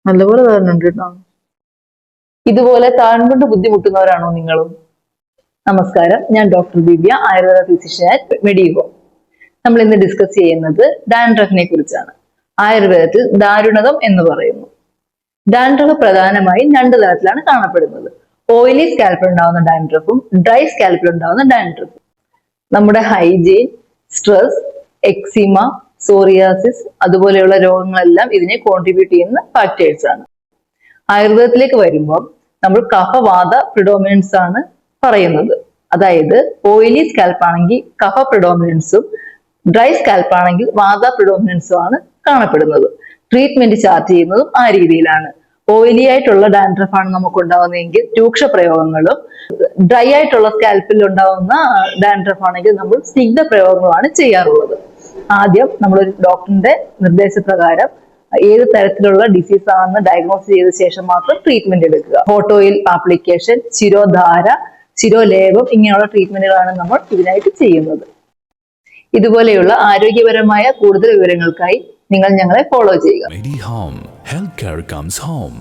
നല്ലപോലെ താഴുന്നുണ്ട് കേട്ടോ. ഇതുപോലെ താഴ്ന്നുകൊണ്ട് ബുദ്ധിമുട്ടുന്നവരാണോ നിങ്ങളും? നമസ്കാരം, ഞാൻ doctor Divya, Ayurveda physician at Medivo. നമ്മൾ ഇന്ന് ഡിസ്കസ് ചെയ്യുന്നത് ഡാൻഡ്രഫിനെ കുറിച്ചാണ്. ആയുർവേദത്തിൽ ദാരുണകം എന്ന് പറയുന്നു. ഡാൻഡ്രഫ് പ്രധാനമായും രണ്ട് തരത്തിലാണ് കാണപ്പെടുന്നത്. ഓയിലി സ്കാൽപ്പിൽ ഉണ്ടാവുന്ന ഡാൻഡ്രഫും ഡ്രൈ സ്കാൽപ്പിൽ ഉണ്ടാവുന്ന ഡാൻഡ്രഫും. നമ്മുടെ ഹൈജീൻ, സ്ട്രെസ്, എക്സിമ, സോറിയാസിസ് അതുപോലെയുള്ള രോഗങ്ങളെല്ലാം ഇതിനെ കോൺട്രിബ്യൂട്ട് ചെയ്യുന്ന ഫാക്ടേഴ്സ് ആണ്. ആയുർവേദത്തിലേക്ക് വരുമ്പോൾ നമ്മൾ കഫവാത പ്രിഡോമിനൻസ് ആണ് പറയുന്നത്. അതായത് ഓയിലി സ്കാൽപ്പ് ആണെങ്കിൽ കഫ പ്രിഡോമിനൻസും ഡ്രൈ സ്കാൽപ്പ് ആണെങ്കിൽ വാത പ്രിഡോമിനൻസും ആണ് കാണപ്പെടുന്നത്. ട്രീറ്റ്മെന്റ് ചാർട്ട് ചെയ്യുന്നതും ആ രീതിയിലാണ്. ഓയിലി ആയിട്ടുള്ള ഡാൻഡ്രഫ് ആണ് നമുക്ക് ഉണ്ടാവുന്നതെങ്കിൽ രൂക്ഷ പ്രയോഗങ്ങളും, ഡ്രൈ ആയിട്ടുള്ള സ്കാൽപ്പിൽ ഉണ്ടാവുന്ന ഡാൻഡ്രഫ് ആണെങ്കിൽ നമ്മൾ സ്നിഗ്ധ പ്രയോഗങ്ങളാണ് ചെയ്യാറുള്ളത്. ആദ്യം നമ്മളൊരു ഡോക്ടറിന്റെ നിർദ്ദേശപ്രകാരം ഏത് തരത്തിലുള്ള ഡിസീസ് ആണെന്ന് ഡയഗ്നോസ് ചെയ്ത ശേഷം മാത്രം ട്രീറ്റ്മെന്റ് എടുക്കുക. ഹോട്ട് ഓയിൽ ആപ്ലിക്കേഷൻ, ശിരോധാര, ശിരോലേപം ഇങ്ങനെയുള്ള ട്രീറ്റ്മെന്റുകളാണ് നമ്മൾ ഇതിനായിട്ട് ചെയ്യുന്നത്. ഇതുപോലെയുള്ള ആരോഗ്യപരമായ കൂടുതൽ വിവരങ്ങൾക്കായി നിങ്ങൾ ഞങ്ങളെ ഫോളോ ചെയ്യുക. Medihome. Healthcare comes home.